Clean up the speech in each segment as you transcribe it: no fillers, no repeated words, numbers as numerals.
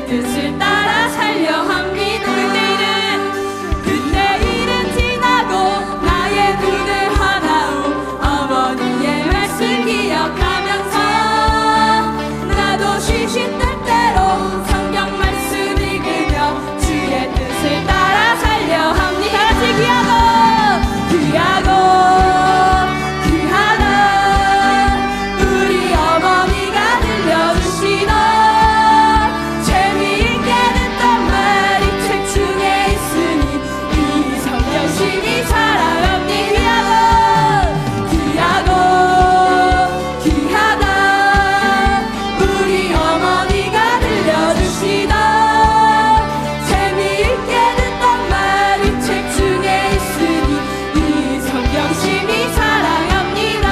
뜻을 따라 살려 합니다. 그때 일은 지나고 나의 눈을 하나오 어머니의 말씀 기억하면서 나도 쉬쉬때때로 성경 말씀 읽으며 주의 뜻을 따라 살려 합니다. 다같이 귀하고 우리 어머니가 들려주시던 재미있게 듣던 말이 책 중에 있으니 이 성경심이 사랑합니다. 귀하다 우리 어머니가 들려주시던 재미있게 듣던 말이 책 중에 있으니 이 성경심이 사랑합니다.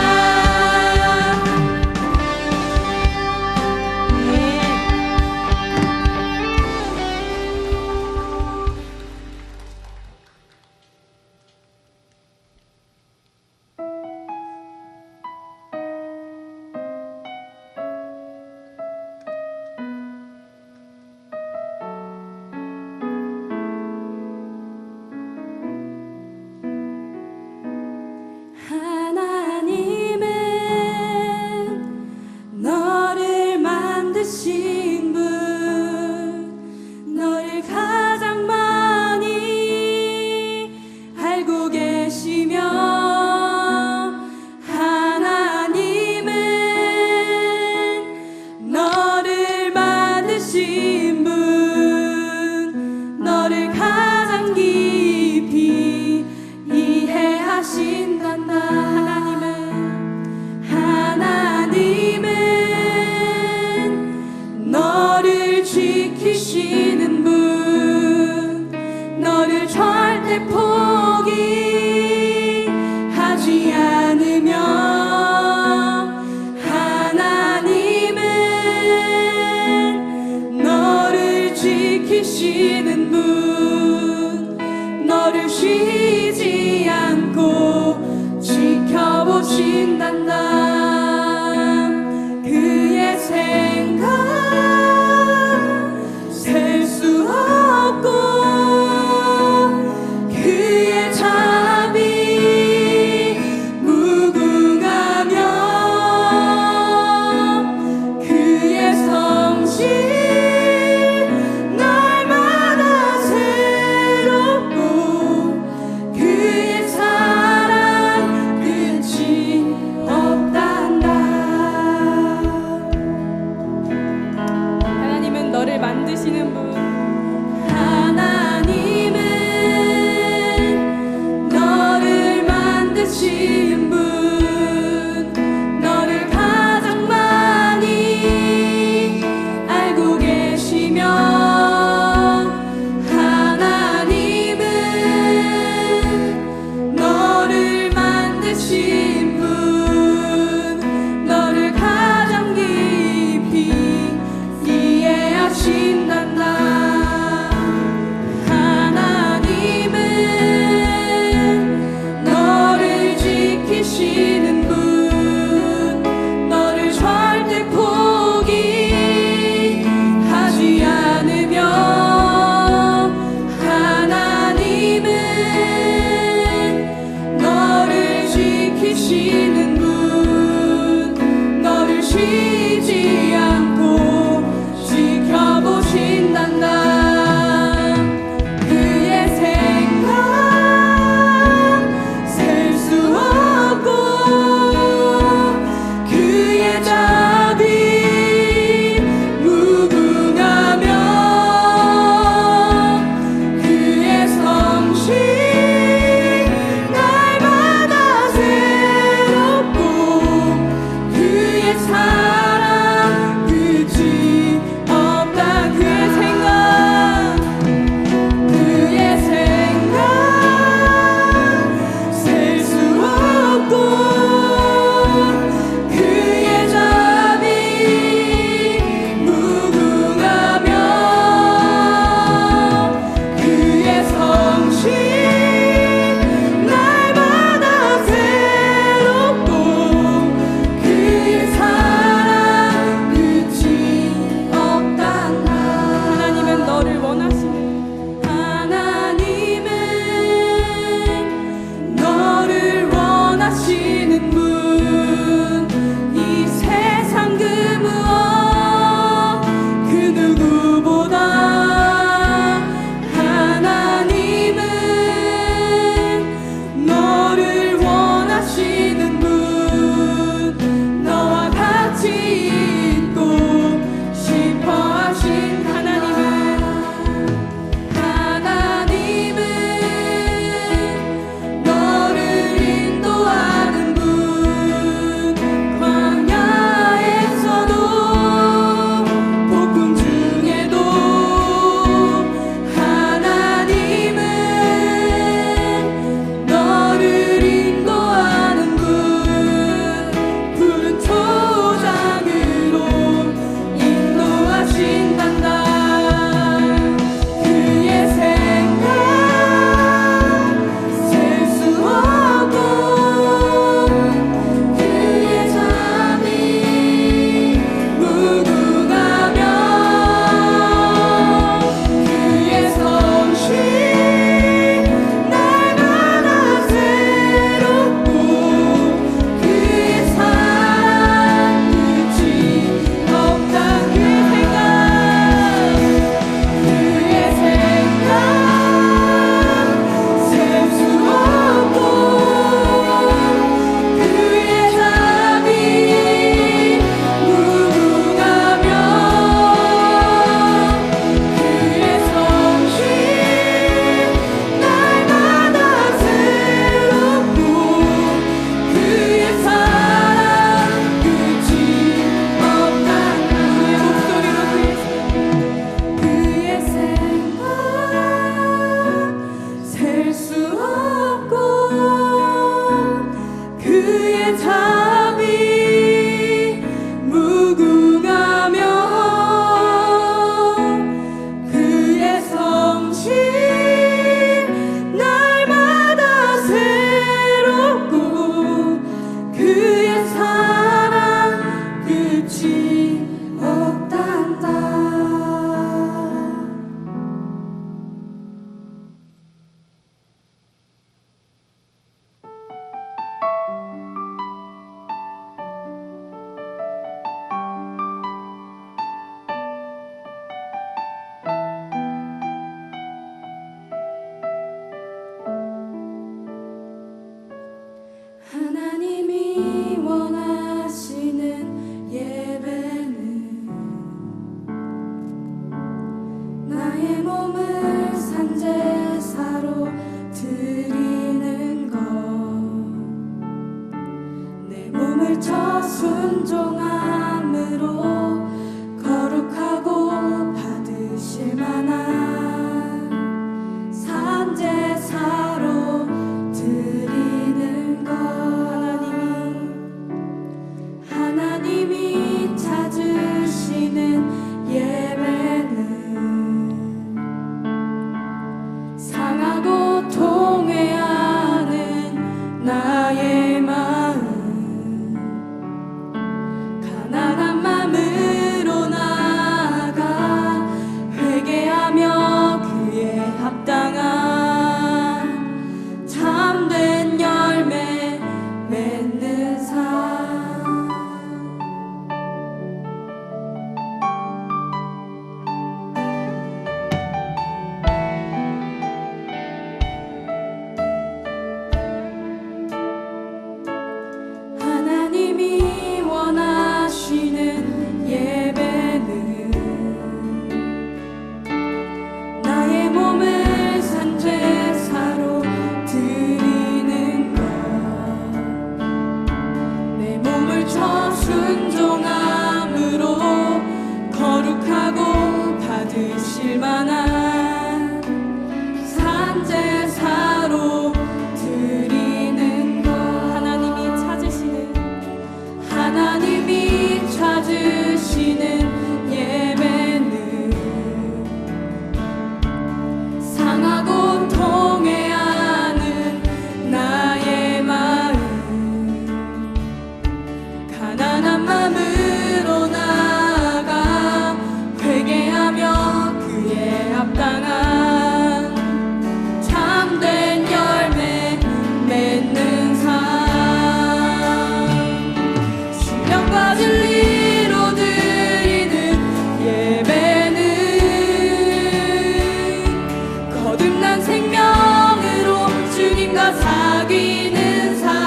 하나님은 너를 만드신 분, 너를 가장 많이 알고 계시며 하나님은 너를 만드신 분, 너를 가장 깊이 이해하신단다. 하나님은 너를 지키시는 분, 너를 절대 포기하지 않으며 하나님은 너를 지키시는 분, 너를 쉬지 않고 지켜보신단다. 그의 생각 셀 수 없고 그의 자비 무궁하며 그의 성실 날마다 새롭고 그의 사랑 끝이 없단다. 하나님은 너를 만드시는 분, 하나님은 너를 만드신 분, 너를 가장 많이 알고 계시며 하나님은 너를 만드신 분, 너를 가장 깊이 이해하신단다. 하나님은 너를 지키시는 순종함으로 거룩하고 받으실 만한 산제사로 드리는 것 하나님이 찾으시는 예배는 상하고 통회하는 나의 마음 가난한 마음으로 나아가 회개하며 그에 합당한 참된 열매 맺는 삶 하나님이 원하시는 예배는 나의 몸을 산제사로 드리는 것 내 몸을 쳐 순종함으로 거룩하고 받으실 만한 산제사로 드리는 것 하나님이 찾으시는 예배는 상하고 통회하는 나의 마음 가난한 마음으로 나아가 회개하며 그에 합당한 참된 열매 맺는 삶 신령과 진리로 드리는 예배는 거듭난 생명으로 주님과 사귀는 삶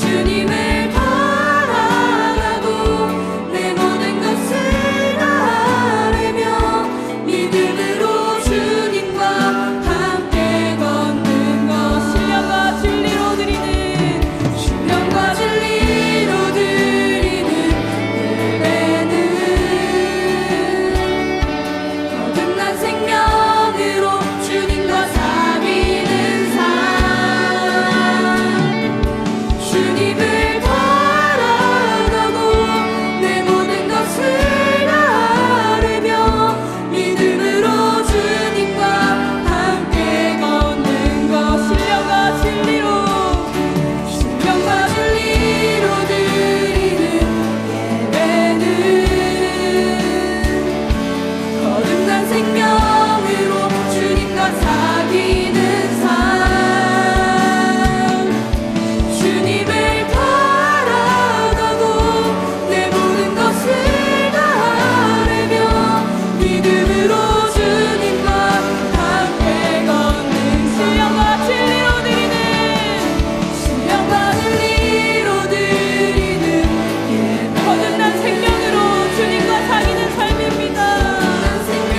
주님을 바라가고 내 모든 것을 다하며 믿음으로 주님과 함께 걷는 것 신령과 진리로 드리는 신령과 진리로 드리는 예배는 거듭난 생명으로 주님과 사귀는 삶 주님을 바라가고 내 모든 것을 다하며 믿음으로 주님과 함께 걷는 것 신령과 진리로 드리는 예배는 거듭난 생명으로 주님과 사귀는 삶 주님을 바라가고 내 모든 것을 다하며 믿음으로 주님과 함께 걷는 신령과 진리로 드리는 예배 거듭난 생명으로 주님과 사귀는 삶입니다.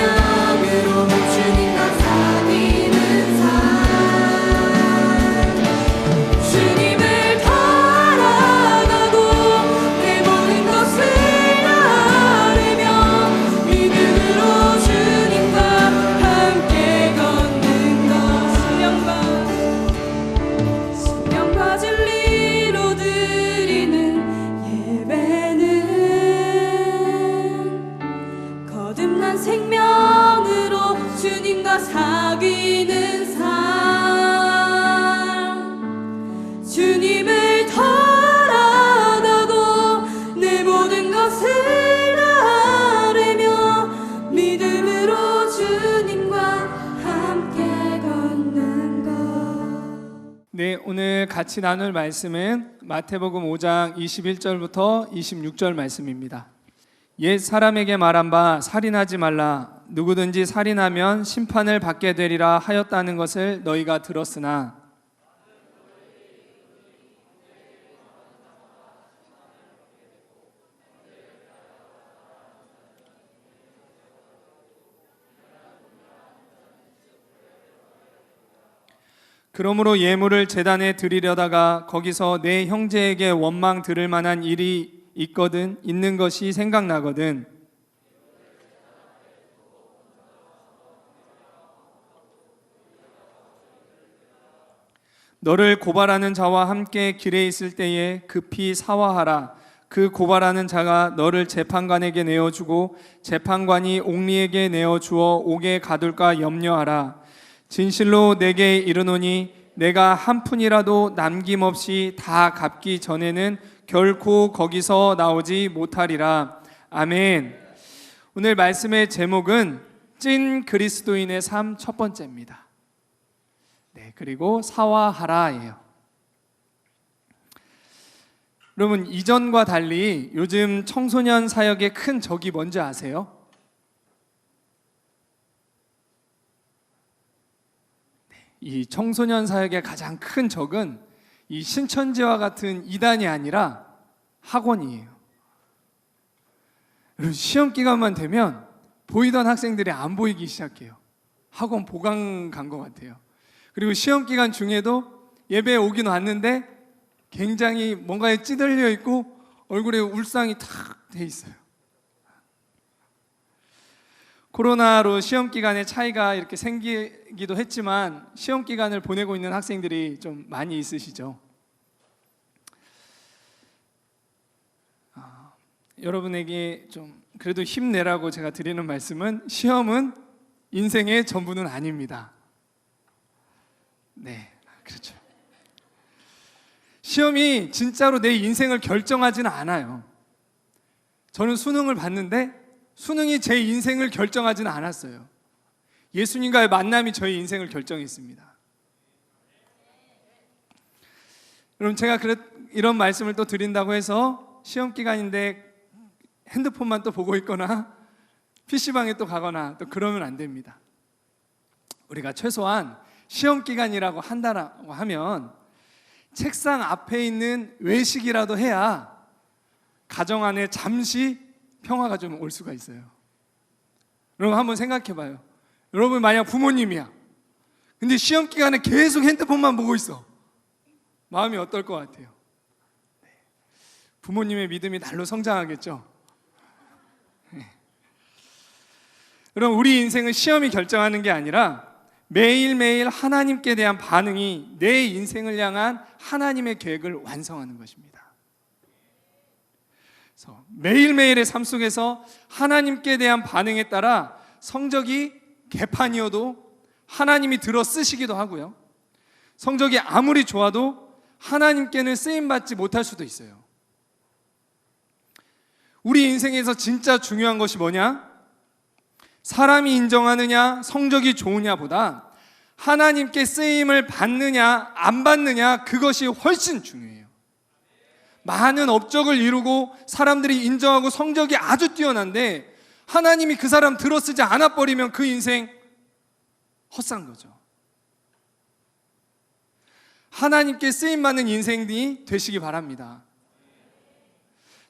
거듭난 생명으로 주님과 사귀는 삶 주님을 바라가고 내 모든 것을 다하며 믿음으로 주님과 함께 걷는 것 신령과 진리로 드리는 예배는 거듭난 생명으로 주님과 사귀는 삶 주님을 바라가고 내 모든 것을 다하며 믿음으로 주님과 함께 걷는 것 네, 오늘 같이 나눌 말씀은 마태복음 5장 21절부터 26절 말씀입니다. 옛 사람에게 말한 바 살인하지 말라 누구든지 살인하면 심판을 받게 되리라 하였다는 것을 너희가 들었으나 그러므로 예물을 제단에 드리려다가 거기서 내 형제에게 원망 들을 만한 일이 있는 것이 생각나거든. 너를 고발하는 자와 함께 길에 있을 때에 급히 사화하라. 그 고발하는 자가 너를 재판관에게 내어주고 재판관이 옥리에게 내어주어 옥에 가둘까 염려하라. 진실로 내게 이르노니 내가 한 푼이라도 남김없이 다 갚기 전에는 결코 거기서 나오지 못하리라. 아멘. 오늘 말씀의 제목은 찐 그리스도인의 삶 첫 번째입니다. 네, 그리고 사화하라예요. 여러분, 이전과 달리 요즘 청소년 사역의 큰 적이 뭔지 아세요? 이 청소년 사역의 가장 큰 적은 이 신천지와 같은 이단이 아니라 학원이에요. 여러분, 시험 기간만 되면 보이던 학생들이 안 보이기 시작해요. 학원 보강 간 것 같아요. 그리고 시험 기간 중에도 예배에 오긴 왔는데 굉장히 뭔가에 찌들려 있고 얼굴에 울상이 탁 돼 있어요. 코로나로 시험 기간에 차이가 이렇게 생기기도 했지만 시험 기간을 보내고 있는 학생들이 좀 많이 있으시죠. 여러분에게 좀 그래도 힘내라고 제가 드리는 말씀은 시험은 인생의 전부는 아닙니다. 네, 그렇죠. 시험이 진짜로 내 인생을 결정하지는 않아요. 저는 수능을 봤는데 수능이 제 인생을 결정하지는 않았어요. 예수님과의 만남이 저의 인생을 결정했습니다. 여러분, 제가 이런 말씀을 또 드린다고 해서 시험 기간인데 핸드폰만 또 보고 있거나 PC방에 또 가거나 또 그러면 안 됩니다. 우리가 최소한 시험 기간이라고 한다고 하면 책상 앞에 있는 외식이라도 해야 가정 안에 잠시 평화가 좀 올 수가 있어요. 여러분, 한번 생각해 봐요. 여러분, 만약 부모님이야. 근데 시험 기간에 계속 핸드폰만 보고 있어. 마음이 어떨 것 같아요? 부모님의 믿음이 날로 성장하겠죠? 여러분, 우리 인생은 시험이 결정하는 게 아니라 매일매일 하나님께 대한 반응이 내 인생을 향한 하나님의 계획을 완성하는 것입니다. 그래서 매일매일의 삶 속에서 하나님께 대한 반응에 따라 성적이 개판이어도 하나님이 들어 쓰시기도 하고요, 성적이 아무리 좋아도 하나님께는 쓰임받지 못할 수도 있어요. 우리 인생에서 진짜 중요한 것이 뭐냐? 사람이 인정하느냐 성적이 좋으냐보다 하나님께 쓰임을 받느냐 안 받느냐, 그것이 훨씬 중요해요. 많은 업적을 이루고 사람들이 인정하고 성적이 아주 뛰어난데 하나님이 그 사람 들어쓰지 않아버리면 그 인생 헛산 거죠. 하나님께 쓰임받는 인생이 되시기 바랍니다.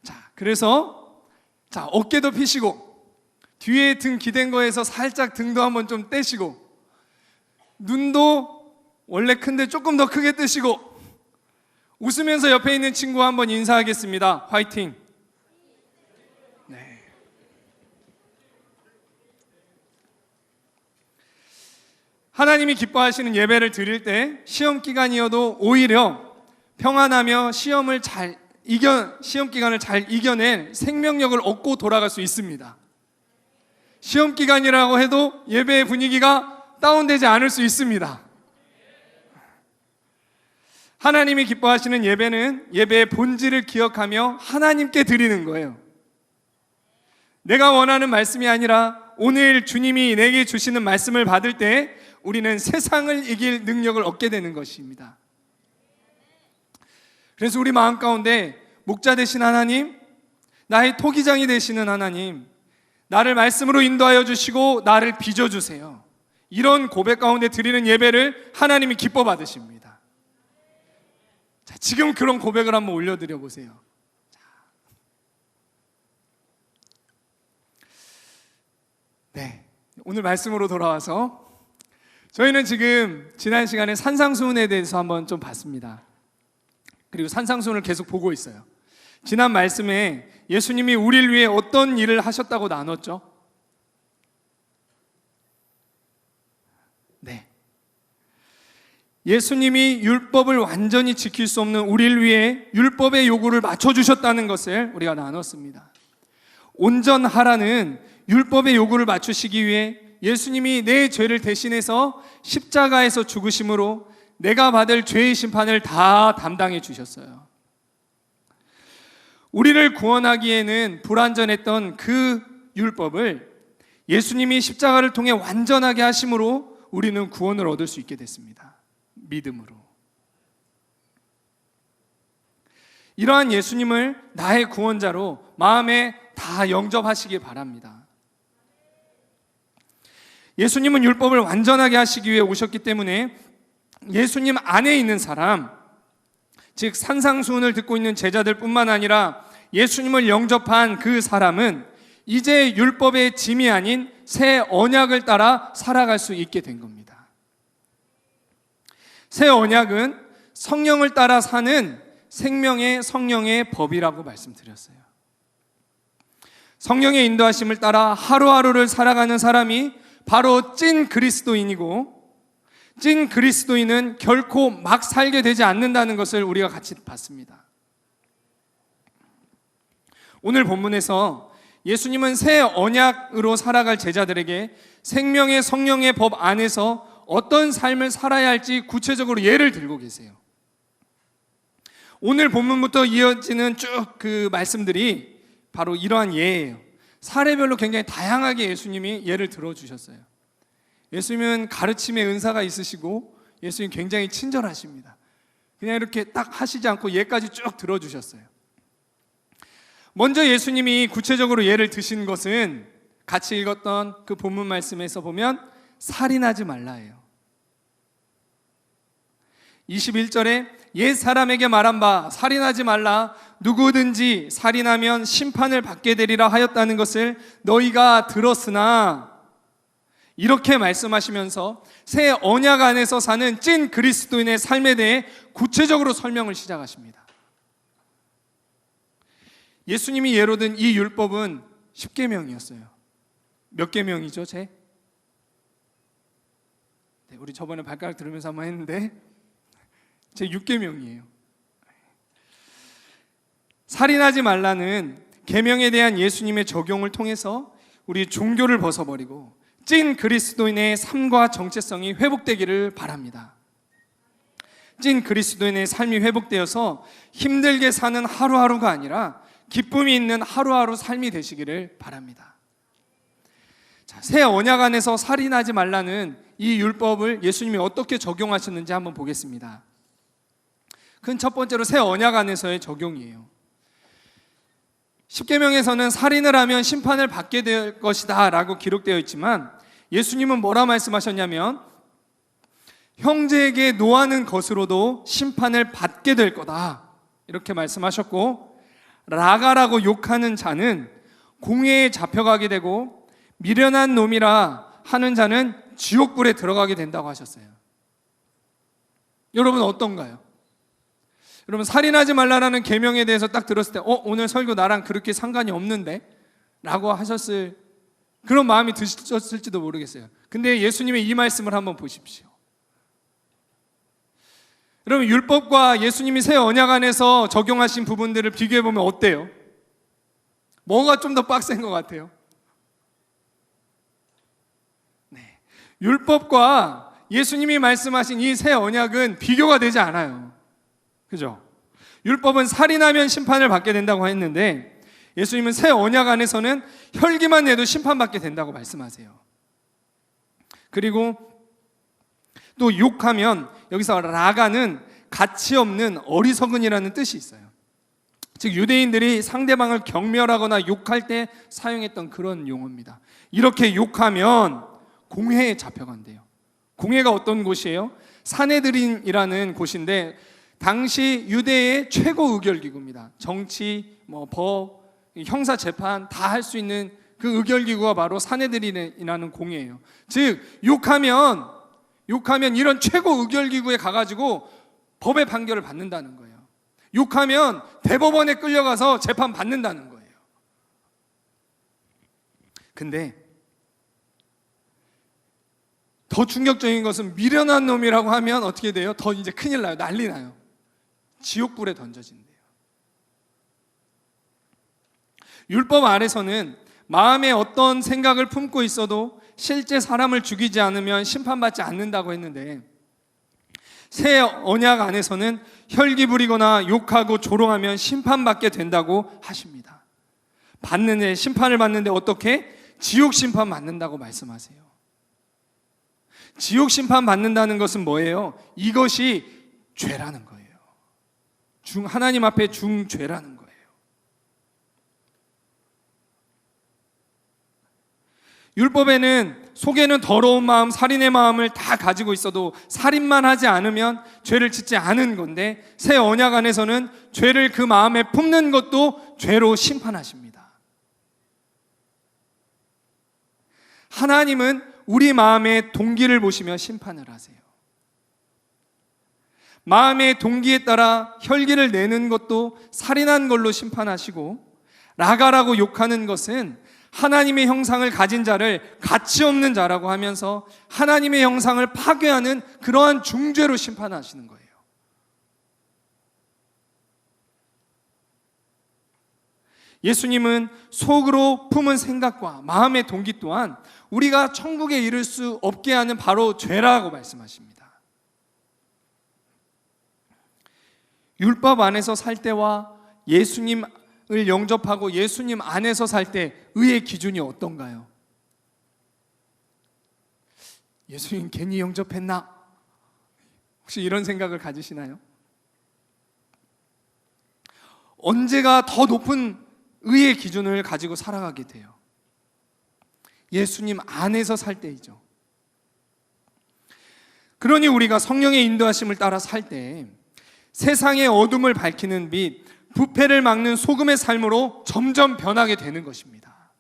자, 그래서 어깨도 피시고 뒤에 등 기댄 거에서 살짝 등도 한번 좀 떼시고 눈도 원래 큰데 조금 더 크게 뜨시고 웃으면서 옆에 있는 친구와 한번 인사하겠습니다. 화이팅! 네. 하나님이 기뻐하시는 예배를 드릴 때 시험 기간이어도 오히려 평안하며 시험 기간을 잘 이겨낸 생명력을 얻고 돌아갈 수 있습니다. 시험 기간이라고 해도 예배의 분위기가 다운되지 않을 수 있습니다. 하나님이 기뻐하시는 예배는 예배의 본질을 기억하며 하나님께 드리는 거예요. 내가 원하는 말씀이 아니라 오늘 주님이 내게 주시는 말씀을 받을 때 우리는 세상을 이길 능력을 얻게 되는 것입니다. 그래서 우리 마음 가운데 목자 되신 하나님, 나의 토기장이 되시는 하나님, 나를 말씀으로 인도하여 주시고 나를 빚어주세요. 이런 고백 가운데 드리는 예배를 하나님이 기뻐 받으십니다. 자, 지금 그런 고백을 한번 올려드려 보세요. 네, 오늘 말씀으로 돌아와서 저희는 지금 지난 시간에 산상수훈에 대해서 한번 좀 봤습니다. 그리고 산상수훈을 계속 보고 있어요. 지난 말씀에 예수님이 우리를 위해 어떤 일을 하셨다고 나눴죠? 네. 예수님이 율법을 완전히 지킬 수 없는 우리를 위해 율법의 요구를 맞춰주셨다는 것을 우리가 나눴습니다. 온전하라는 율법의 요구를 맞추시기 위해 예수님이 내 죄를 대신해서 십자가에서 죽으심으로 내가 받을 죄의 심판을 다 담당해 주셨어요. 우리를 구원하기에는 불완전했던 그 율법을 예수님이 십자가를 통해 완전하게 하심으로 우리는 구원을 얻을 수 있게 됐습니다. 믿음으로. 이러한 예수님을 나의 구원자로 마음에 다 영접하시기 바랍니다. 예수님은 율법을 완전하게 하시기 위해 오셨기 때문에 예수님 안에 있는 사람, 즉 산상수훈을 듣고 있는 제자들 뿐만 아니라 예수님을 영접한 그 사람은 이제 율법의 짐이 아닌 새 언약을 따라 살아갈 수 있게 된 겁니다. 새 언약은 성령을 따라 사는 생명의 성령의 법이라고 말씀드렸어요. 성령의 인도하심을 따라 하루하루를 살아가는 사람이 바로 찐 그리스도인이고, 찐 그리스도인은 결코 막 살게 되지 않는다는 것을 우리가 같이 봤습니다. 오늘 본문에서 예수님은 새 언약으로 살아갈 제자들에게 생명의 성령의 법 안에서 어떤 삶을 살아야 할지 구체적으로 예를 들고 계세요. 오늘 본문부터 이어지는 쭉 그 말씀들이 바로 이러한 예예요. 사례별로 굉장히 다양하게 예수님이 예를 들어주셨어요. 예수님은 가르침의 은사가 있으시고 예수님 굉장히 친절하십니다. 그냥 이렇게 딱 하시지 않고 예까지 쭉 들어주셨어요. 먼저 예수님이 구체적으로 예를 드신 것은 같이 읽었던 그 본문 말씀에서 보면 살인하지 말라예요. 21절에 옛 사람에게 말한 바 살인하지 말라, 누구든지 살인하면 심판을 받게 되리라 하였다는 것을 너희가 들었으나, 이렇게 말씀하시면서 새 언약 안에서 사는 찐 그리스도인의 삶에 대해 구체적으로 설명을 시작하십니다. 예수님이 예로 든 이 율법은 10계명이었어요. 몇 계명이죠, 네, 우리 저번에 발가락 들으면서 한번 했는데 제 6계명이에요. 살인하지 말라는 계명에 대한 예수님의 적용을 통해서 우리 종교를 벗어버리고 찐 그리스도인의 삶과 정체성이 회복되기를 바랍니다. 찐 그리스도인의 삶이 회복되어서 힘들게 사는 하루하루가 아니라 기쁨이 있는 하루하루 삶이 되시기를 바랍니다. 자, 새 언약 안에서 살인하지 말라는 이 율법을 예수님이 어떻게 적용하셨는지 한번 보겠습니다. 큰 첫 번째로 새 언약 안에서의 적용이에요. 10계명에서는 살인을 하면 심판을 받게 될 것이다 라고 기록되어 있지만 예수님은 뭐라 말씀하셨냐면 형제에게 노하는 것으로도 심판을 받게 될 거다 이렇게 말씀하셨고, 라가라고 욕하는 자는 공회에 잡혀가게 되고 미련한 놈이라 하는 자는 지옥불에 들어가게 된다고 하셨어요. 여러분 어떤가요? 여러분 살인하지 말라라는 계명에 대해서 딱 들었을 때 오늘 설교 나랑 그렇게 상관이 없는데? 라고 하셨을 그런 마음이 드셨을지도 모르겠어요. 근데 예수님의 이 말씀을 한번 보십시오. 여러분 율법과 예수님이 새 언약 안에서 적용하신 부분들을 비교해보면 어때요? 뭐가 좀 더 빡센 것 같아요? 네, 율법과 예수님이 말씀하신 이 새 언약은 비교가 되지 않아요. 그죠? 율법은 살인하면 심판을 받게 된다고 했는데 예수님은 새 언약 안에서는 혈기만 내도 심판받게 된다고 말씀하세요. 그리고 또 욕하면 여기서 라가는 가치 없는 어리석은이라는 뜻이 있어요. 즉 유대인들이 상대방을 경멸하거나 욕할 때 사용했던 그런 용어입니다. 이렇게 욕하면 공회에 잡혀간대요. 공회가 어떤 곳이에요? 사네드린이라는 곳인데 당시 유대의 최고 의결기구입니다. 정치, 법, 형사 재판 다 할 수 있는 그 의결기구가 바로 사네드린이라는 공회예요. 즉 욕하면 욕하면 이런 최고 의결기구에 가가지고 법의 판결을 받는다는 거예요. 욕하면 대법원에 끌려가서 재판 받는다는 거예요. 근데 더 충격적인 것은 미련한 놈이라고 하면 어떻게 돼요? 더 이제 큰일 나요. 난리 나요. 지옥불에 던져진대요. 율법 아래서는 마음에 어떤 생각을 품고 있어도 실제 사람을 죽이지 않으면 심판받지 않는다고 했는데, 새 언약 안에서는 혈기 부리거나 욕하고 조롱하면 심판받게 된다고 하십니다. 받는데, 심판을 받는데 어떻게? 지옥 심판 받는다고 말씀하세요. 지옥 심판 받는다는 것은 뭐예요? 이것이 죄라는 거예요. 하나님 앞에 중죄라는 거예요. 율법에는 속에는 더러운 마음, 살인의 마음을 다 가지고 있어도 살인만 하지 않으면 죄를 짓지 않은 건데, 새 언약 안에서는 죄를 그 마음에 품는 것도 죄로 심판하십니다. 하나님은 우리 마음의 동기를 보시며 심판을 하세요. 마음의 동기에 따라 혈기를 내는 것도 살인한 걸로 심판하시고, 라가라고 욕하는 것은 하나님의 형상을 가진 자를 가치 없는 자라고 하면서 하나님의 형상을 파괴하는 그러한 중죄로 심판하시는 거예요. 예수님은 속으로 품은 생각과 마음의 동기 또한 우리가 천국에 이를 수 없게 하는 바로 죄라고 말씀하십니다. 율법 안에서 살 때와 예수님을 영접하고 예수님 안에서 살 때 의의 기준이 어떤가요? 예수님 괜히 영접했나? 혹시 이런 생각을 가지시나요? 언제가 더 높은 의의 기준을 가지고 살아가게 돼요? 예수님 안에서 살 때이죠. 그러니 우리가 성령의 인도하심을 따라 살 때 세상의 어둠을 밝히는 빛, 부패를 막는 소금의 삶으로 점점 변하게 되는 것입니다.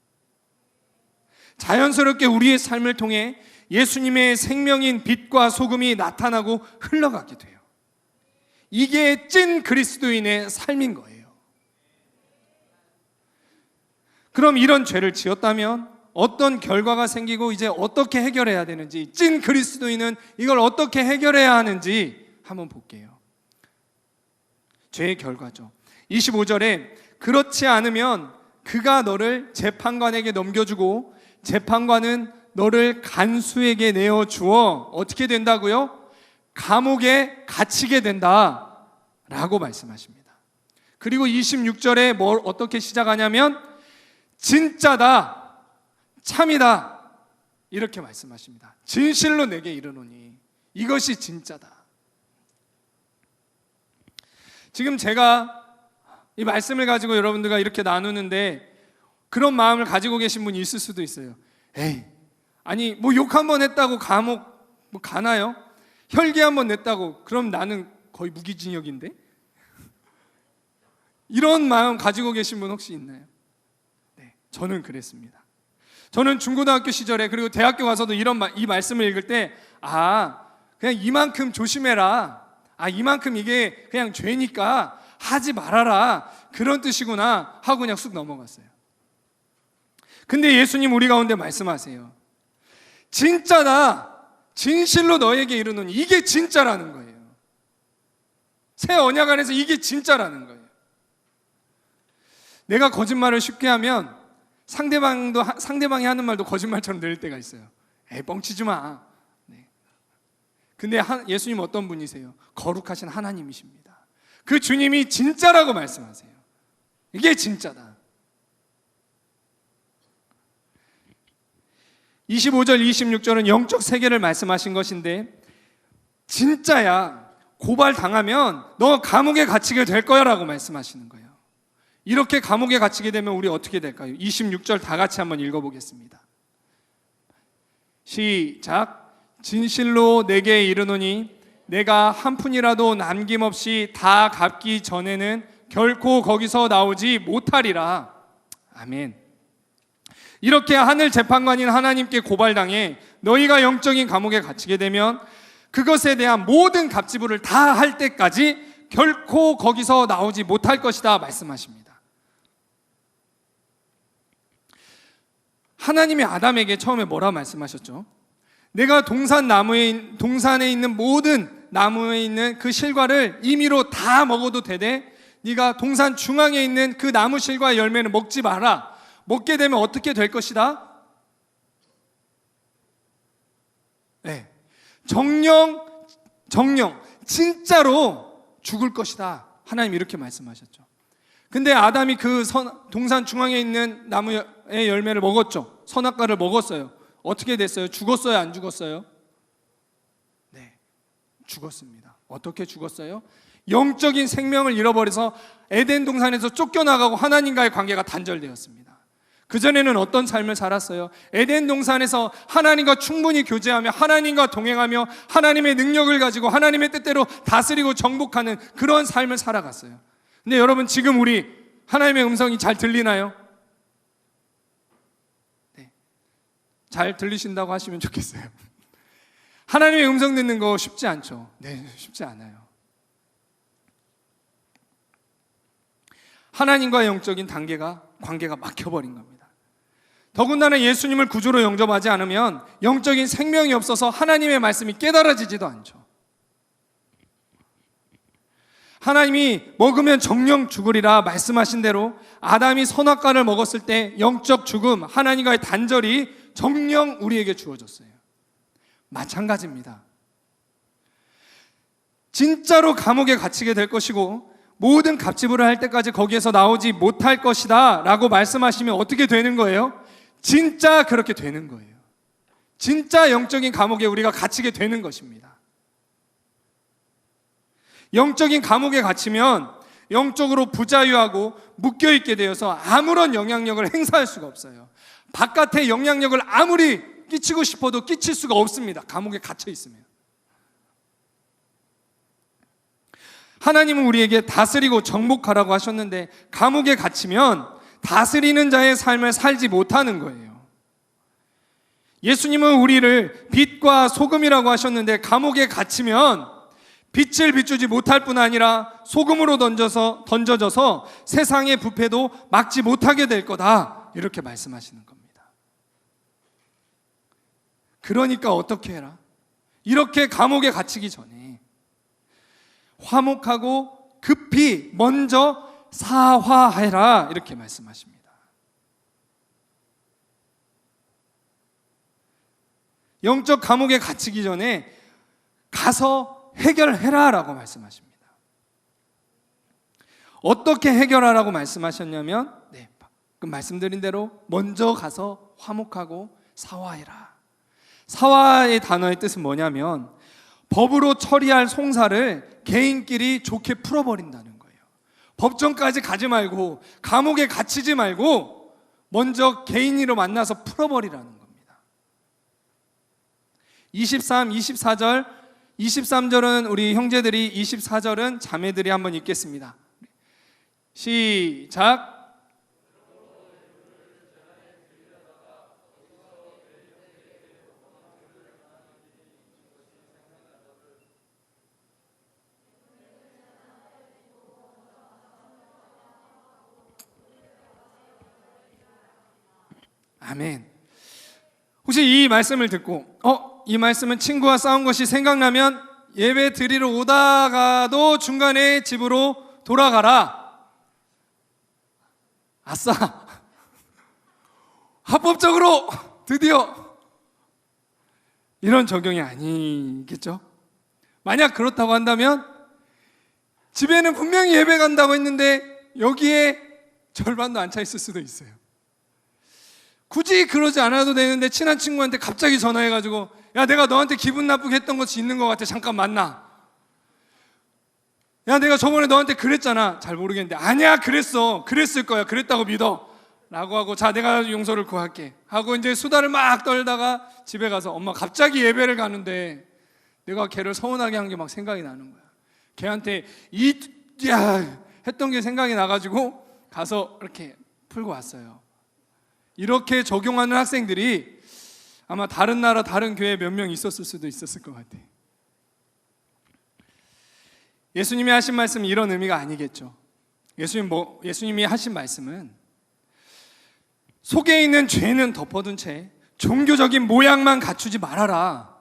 자연스럽게 우리의 삶을 통해 예수님의 생명인 빛과 소금이 나타나고 흘러가게 돼요. 이게 찐 그리스도인의 삶인 거예요. 그럼 이런 죄를 지었다면 어떤 결과가 생기고 이제 어떻게 해결해야 되는지, 찐 그리스도인은 이걸 어떻게 해결해야 하는지 한번 볼게요. 죄의 결과죠. 25절에 그렇지 않으면 그가 너를 재판관에게 넘겨주고 재판관은 너를 간수에게 내어주어 어떻게 된다고요? 감옥에 갇히게 된다 라고 말씀하십니다. 그리고 26절에 어떻게 시작하냐면 진짜다, 참이다 이렇게 말씀하십니다. 진실로 내게 이르노니 이것이 진짜다. 지금 제가 이 말씀을 가지고 여러분들과 이렇게 나누는데 그런 마음을 가지고 계신 분이 있을 수도 있어요. 에이, 아니 뭐 욕 한 번 했다고 감옥 뭐 가나요? 혈기 한 번 냈다고 그럼 나는 거의 무기징역인데? 이런 마음 가지고 계신 분 혹시 있나요? 네, 저는 그랬습니다. 저는 중고등학교 시절에 그리고 대학교 가서도 이 말씀을 읽을 때 그냥 이만큼 조심해라. 이만큼 이게 그냥 죄니까 하지 말아라. 그런 뜻이구나 하고 그냥 쑥 넘어갔어요. 근데 예수님 우리 가운데 말씀하세요. 진짜다. 진실로 너에게 이르노니 이게 진짜라는 거예요. 새 언약 안에서 이게 진짜라는 거예요. 내가 거짓말을 쉽게 하면 상대방이 하는 말도 거짓말처럼 들릴 때가 있어요. 에이, 뻥치지 마. 네. 근데 예수님 어떤 분이세요? 거룩하신 하나님이십니다. 그 주님이 진짜라고 말씀하세요. 이게 진짜다. 25절 26절은 영적 세계를 말씀하신 것인데 진짜야. 고발당하면 너 감옥에 갇히게 될 거야 라고 말씀하시는 거예요. 이렇게 감옥에 갇히게 되면 우리 어떻게 될까요? 26절 다 같이 한번 읽어보겠습니다. 시작. 진실로 내게 이르노니 내가 한 푼이라도 남김없이 다 갚기 전에는 결코 거기서 나오지 못하리라. 아멘. 이렇게 하늘 재판관인 하나님께 고발당해 너희가 영적인 감옥에 갇히게 되면 그것에 대한 모든 갑지불을 다 할 때까지 결코 거기서 나오지 못할 것이다 말씀하십니다. 하나님이 아담에게 처음에 뭐라 말씀하셨죠? 내가 동산에 있는 모든 나무에 있는 그 실과를 임의로 다 먹어도 되되 네가 동산 중앙에 있는 그 나무 실과 열매는 먹지 마라. 먹게 되면 어떻게 될 것이다? 네. 정령 진짜로 죽을 것이다. 하나님 이렇게 말씀하셨죠. 근데 아담이 그 동산 중앙에 있는 나무의 열매를 먹었죠. 선악과를 먹었어요. 어떻게 됐어요? 죽었어요? 안 죽었어요? 네, 죽었습니다. 어떻게 죽었어요? 영적인 생명을 잃어버려서 에덴 동산에서 쫓겨나가고 하나님과의 관계가 단절되었습니다. 그전에는 어떤 삶을 살았어요? 에덴 동산에서 하나님과 충분히 교제하며 하나님과 동행하며 하나님의 능력을 가지고 하나님의 뜻대로 다스리고 정복하는 그런 삶을 살아갔어요. 근데 여러분, 지금 우리 하나님의 음성이 잘 들리나요? 네, 잘 들리신다고 하시면 좋겠어요. 하나님의 음성 듣는 거 쉽지 않죠? 네, 쉽지 않아요. 하나님과의 영적인 관계가 막혀버린 겁니다. 더군다나 예수님을 구주로 영접하지 않으면 영적인 생명이 없어서 하나님의 말씀이 깨달아지지도 않죠. 하나님이 먹으면 정령 죽으리라 말씀하신 대로 아담이 선악과를 먹었을 때 영적 죽음, 하나님과의 단절이 정령 우리에게 주어졌어요. 마찬가지입니다. 진짜로 감옥에 갇히게 될 것이고 모든 갑질을 할 때까지 거기에서 나오지 못할 것이다 라고 말씀하시면 어떻게 되는 거예요? 진짜 그렇게 되는 거예요. 진짜 영적인 감옥에 우리가 갇히게 되는 것입니다. 영적인 감옥에 갇히면 영적으로 부자유하고 묶여있게 되어서 아무런 영향력을 행사할 수가 없어요. 바깥에 영향력을 아무리 끼치고 싶어도 끼칠 수가 없습니다. 감옥에 갇혀 있으면. 하나님은 우리에게 다스리고 정복하라고 하셨는데 감옥에 갇히면 다스리는 자의 삶을 살지 못하는 거예요. 예수님은 우리를 빛과 소금이라고 하셨는데 감옥에 갇히면 빛을 비추지 못할 뿐 아니라 소금으로 던져져서 세상의 부패도 막지 못하게 될 거다, 이렇게 말씀하시는 겁니다. 그러니까 어떻게 해라? 이렇게 감옥에 갇히기 전에 화목하고 급히 먼저 사화해라, 이렇게 말씀하십니다. 영적 감옥에 갇히기 전에 가서 해결해라 라고 말씀하십니다. 어떻게 해결하라고 말씀하셨냐면 방금 말씀드린 대로 먼저 가서 화목하고 사화해라. 사화의 단어의 뜻은 뭐냐면 법으로 처리할 송사를 개인끼리 좋게 풀어버린다는 거예요. 법정까지 가지 말고 감옥에 갇히지 말고 먼저 개인으로 만나서 풀어버리라는 겁니다. 23, 24절 23절은 우리 형제들이, 24절은 자매들이 한번 읽겠습니다. 시작. 아멘. 혹시 이 말씀을 듣고 이 말씀은 친구와 싸운 것이 생각나면 예배 드리러 오다가도 중간에 집으로 돌아가라. 아싸, 합법적으로 드디어, 이런 적용이 아니겠죠? 만약 그렇다고 한다면 집에는 분명히 예배 간다고 했는데 여기에 절반도 안 차 있을 수도 있어요. 굳이 그러지 않아도 되는데 친한 친구한테 갑자기 전화해가지고 야, 내가 너한테 기분 나쁘게 했던 것이 있는 것 같아, 잠깐 만나. 야, 내가 저번에 너한테 그랬잖아. 잘 모르겠는데 아니야, 그랬을 거야, 그랬다고 믿어 라고 하고, 자, 내가 용서를 구할게 하고 이제 수다를 막 떨다가 집에 가서 엄마 갑자기 예배를 가는데 내가 걔를 서운하게 한 게 막 생각이 나는 거야. 걔한테 했던 게 생각이 나가지고 가서 이렇게 풀고 왔어요. 이렇게 적용하는 학생들이 아마 다른 나라 다른 교회 몇 명 있었을 수도 있었을 것 같아. 예수님이 하신 말씀은 이런 의미가 아니겠죠. 예수님이 하신 말씀은 속에 있는 죄는 덮어둔 채 종교적인 모양만 갖추지 말아라,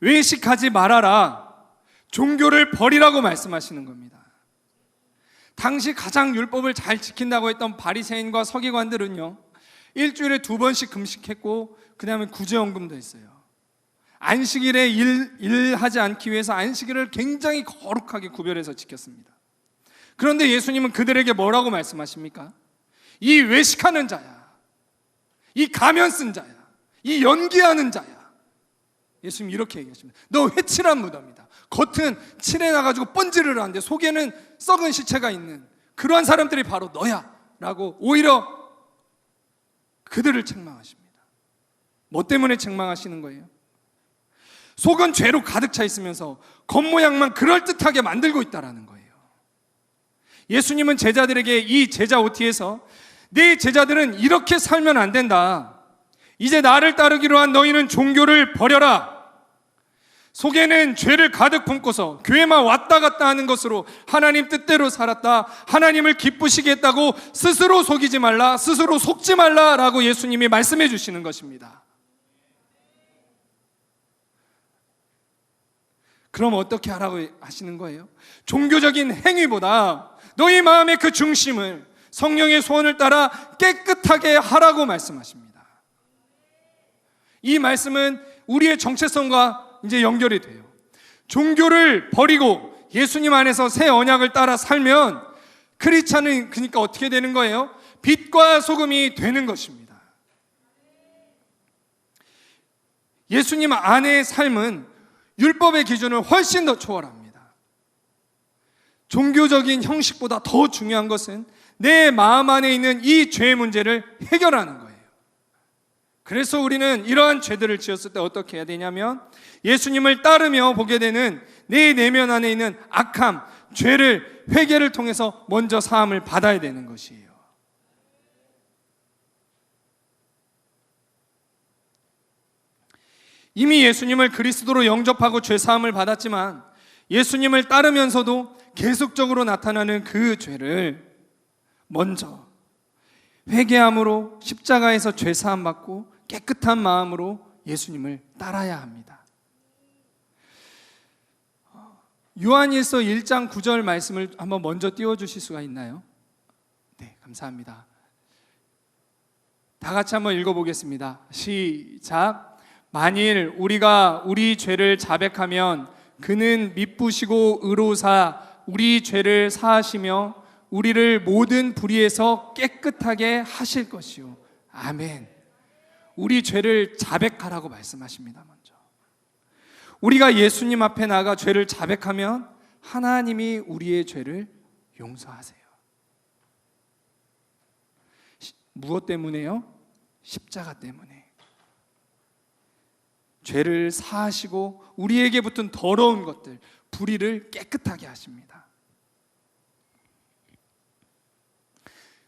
외식하지 말아라, 종교를 버리라고 말씀하시는 겁니다. 당시 가장 율법을 잘 지킨다고 했던 바리새인과 서기관들은요, 일주일에 2번씩 금식했고 그 다음에 구제헌금도 했어요. 안식일에 일하지 않기 위해서 안식일을 굉장히 거룩하게 구별해서 지켰습니다. 그런데 예수님은 그들에게 뭐라고 말씀하십니까? 이 외식하는 자야, 이 가면 쓴 자야, 이 연기하는 자야. 예수님이 이렇게 얘기하십니다. 너 회칠한 무덤이다. 겉은 칠해놔가지고 번지를 하는데 속에는 썩은 시체가 있는 그러한 사람들이 바로 너야 라고 오히려 그들을 책망하십니다. 뭐 때문에 책망하시는 거예요? 속은 죄로 가득 차 있으면서 겉모양만 그럴듯하게 만들고 있다는 거예요. 예수님은 제자들에게 이 제자 OT에서 네 제자들은 이렇게 살면 안 된다. 이제 나를 따르기로 한 너희는 종교를 버려라. 속에는 죄를 가득 품고서 교회만 왔다 갔다 하는 것으로 하나님 뜻대로 살았다, 하나님을 기쁘시게 했다고 스스로 속이지 말라, 스스로 속지 말라라고 예수님이 말씀해 주시는 것입니다. 그럼 어떻게 하라고 하시는 거예요? 종교적인 행위보다 너희 마음의 그 중심을 성령의 소원을 따라 깨끗하게 하라고 말씀하십니다. 이 말씀은 우리의 정체성과 이제 연결이 돼요. 종교를 버리고 예수님 안에서 새 언약을 따라 살면 크리스찬은 그러니까 어떻게 되는 거예요? 빛과 소금이 되는 것입니다. 예수님 안의 삶은 율법의 기준을 훨씬 더 초월합니다. 종교적인 형식보다 더 중요한 것은 내 마음 안에 있는 이 죄의 문제를 해결하는 거예요. 그래서 우리는 이러한 죄들을 지었을 때 어떻게 해야 되냐면 예수님을 따르며 보게 되는 내 내면 안에 있는 악함, 죄를 회개를 통해서 먼저 사함을 받아야 되는 것이에요. 이미 예수님을 그리스도로 영접하고 죄 사함을 받았지만 예수님을 따르면서도 계속적으로 나타나는 그 죄를 먼저 회개함으로 십자가에서 죄 사함 받고 깨끗한 마음으로 예수님을 따라야 합니다. 요한일서 1장 9절 말씀을 한번 먼저 띄워주실 수가 있나요? 네, 감사합니다. 다 같이 한번 읽어보겠습니다. 시작. 만일 우리가 우리 죄를 자백하면 그는 미쁘시고 의로우사 우리 죄를 사하시며 우리를 모든 불의에서 깨끗하게 하실 것이요. 아멘. 우리 죄를 자백하라고 말씀하십니다. 먼저 우리가 예수님 앞에 나가 죄를 자백하면 하나님이 우리의 죄를 용서하세요. 무엇 때문에요? 십자가 때문에. 죄를 사하시고 우리에게 붙은 더러운 것들, 불의를 깨끗하게 하십니다.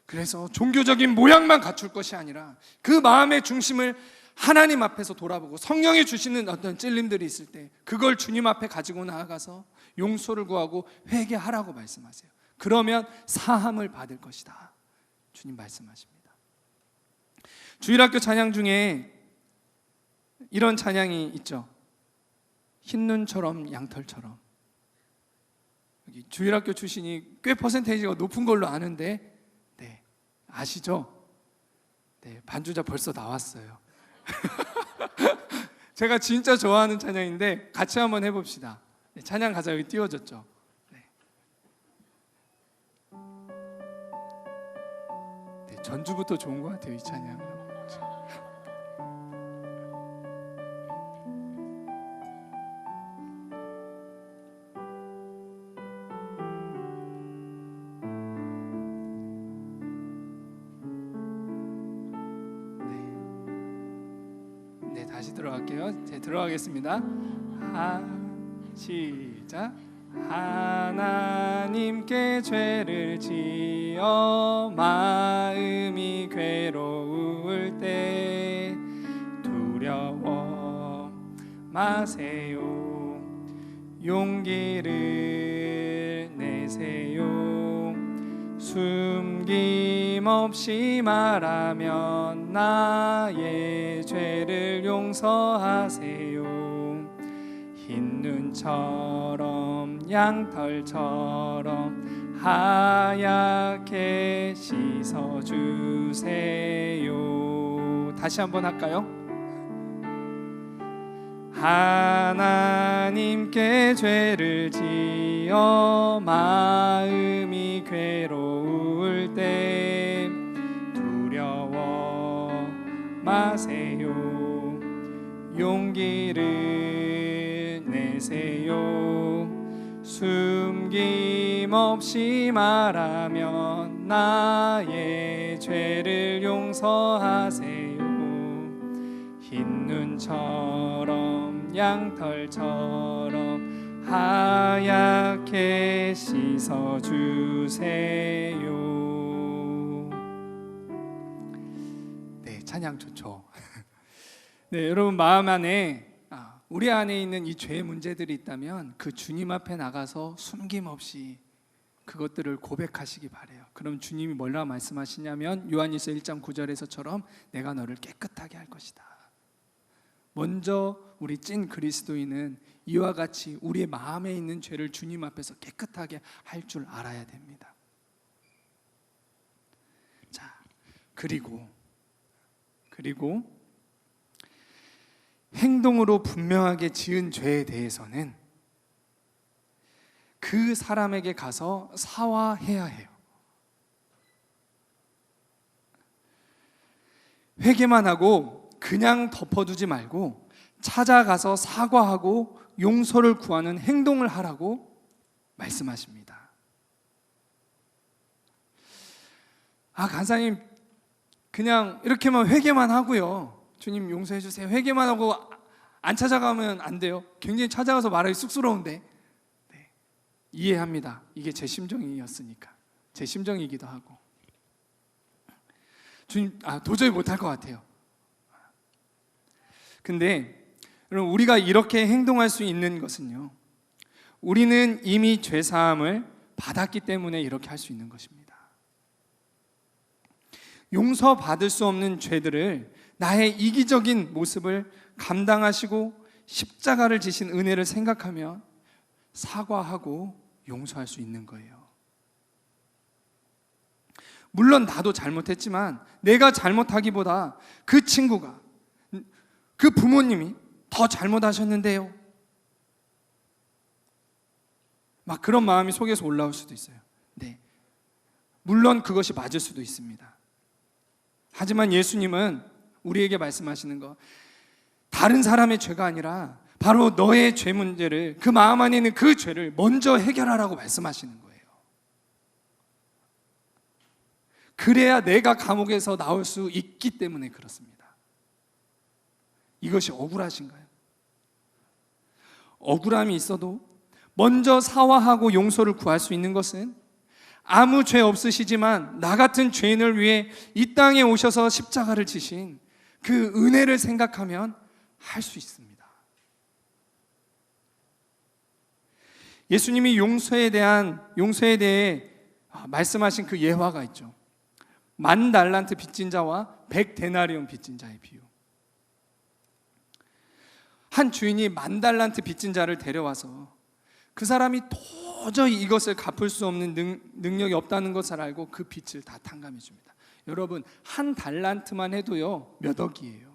그래서 종교적인 모양만 갖출 것이 아니라 그 마음의 중심을 하나님 앞에서 돌아보고 성령이 주시는 어떤 찔림들이 있을 때 그걸 주님 앞에 가지고 나아가서 용서를 구하고 회개하라고 말씀하세요. 그러면 사함을 받을 것이다. 주님 말씀하십니다. 주일학교 찬양 중에 이런 찬양이 있죠. 흰눈처럼 양털처럼. 여기 주일학교 출신이 꽤 퍼센테이지가 높은 걸로 아는데 네, 아시죠? 네, 반주자 벌써 나왔어요. 제가 진짜 좋아하는 찬양인데 같이 한번 해봅시다. 네, 찬양 가사 여기 띄워졌죠? 네. 네, 전주부터 좋은 것 같아요, 이 찬양. 다시 들어갈게요. 들어가겠습니다. 시작. 하나님께 죄를 지어 마음이 괴로울 때 두려워 두려워 마세요. 용기를 내세요. 숨김없이 말하면 나의 죄를 용서하세요. 흰 눈처럼 양털처럼 하얗게 씻어주세요. 다시 한번 할까요? 하나님께 죄를 지어 마음이 괴로울 때 두려워 마세요. 용기를 내세요. 숨김없이 말하면 나의 죄를 용서하세요. 흰 눈처럼 양털처럼 하얗게 씻어주세요. 네, 찬양 좋죠. 네, 여러분 마음 안에 우리 안에 있는 이 죄의 문제들이 있다면 그 주님 앞에 나가서 숨김없이 그것들을 고백하시기 바래요. 그럼 주님이 뭐라 말씀하시냐면 요한일서 1장 9절에서처럼 내가 너를 깨끗하게 할 것이다. 먼저 우리 찐 그리스도인은 이와 같이 우리의 마음에 있는 죄를 주님 앞에서 깨끗하게 할 줄 알아야 됩니다. 자, 그리고 행동으로 분명하게 지은 죄에 대해서는 그 사람에게 가서 사과해야 해요. 회개만 하고 그냥 덮어두지 말고 찾아가서 사과하고 용서를 구하는 행동을 하라고 말씀하십니다. 간사님 그냥 이렇게만 회개만 하고요, 주님 용서해 주세요, 회개만 하고 안 찾아가면 안 돼요? 굉장히 찾아가서 말하기 쑥스러운데. 네, 이해합니다. 이게 제 심정이었으니까, 제 심정이기도 하고. 주님 도저히 못할 것 같아요. 근데 여러분, 우리가 이렇게 행동할 수 있는 것은요, 우리는 이미 죄사함을 받았기 때문에 이렇게 할 수 있는 것입니다. 용서받을 수 없는 죄들을, 나의 이기적인 모습을 감당하시고 십자가를 지신 은혜를 생각하면 사과하고 용서할 수 있는 거예요. 물론 나도 잘못했지만 내가 잘못하기보다 그 친구가, 그 부모님이 더 잘못하셨는데요, 막 그런 마음이 속에서 올라올 수도 있어요. 네, 물론 그것이 맞을 수도 있습니다. 하지만 예수님은 우리에게 말씀하시는 거, 다른 사람의 죄가 아니라 바로 너의 죄 문제를, 그 마음 안에 있는 그 죄를 먼저 해결하라고 말씀하시는 거예요. 그래야 내가 감옥에서 나올 수 있기 때문에 그렇습니다. 이것이 억울하신가요? 억울함이 있어도 먼저 사과하고 용서를 구할 수 있는 것은, 아무 죄 없으시지만 나 같은 죄인을 위해 이 땅에 오셔서 십자가를 지신 그 은혜를 생각하면 할 수 있습니다. 예수님이 용서에 대해 말씀하신 그 예화가 있죠. 10,000달란트 빚진 자와 100데나리온 빚진 자의 비유. 한 주인이 10,000달란트 빚진 자를 데려와서 그 사람이 도저히 이것을 갚을 수 없는 능력이 없다는 것을 알고 그 빚을 다 탕감해 줍니다. 여러분, 한 달란트만 해도요 몇 억이에요.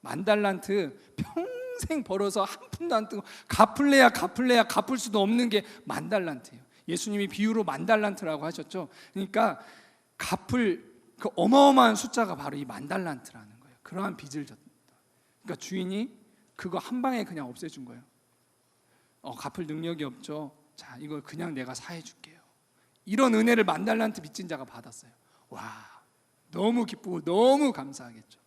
10,000달란트 평생 벌어서 한 푼도 안 뜨고 갚을래야 갚을 수도 없는 게 10,000달란트예요. 예수님이 비유로 10,000달란트라고 하셨죠. 그러니까 갚을 그 어마어마한 숫자가 바로 이 10,000달란트라는 거예요. 그러한 빚을 졌다. 그러니까 주인이 그거 한 방에 그냥 없애준 거예요. 갚을 능력이 없죠. 자, 이걸 그냥 내가 사해 줄게요. 이런 은혜를 10,000달란트 빚진 자가 받았어요. 와, 너무 기쁘고 너무 감사하겠죠.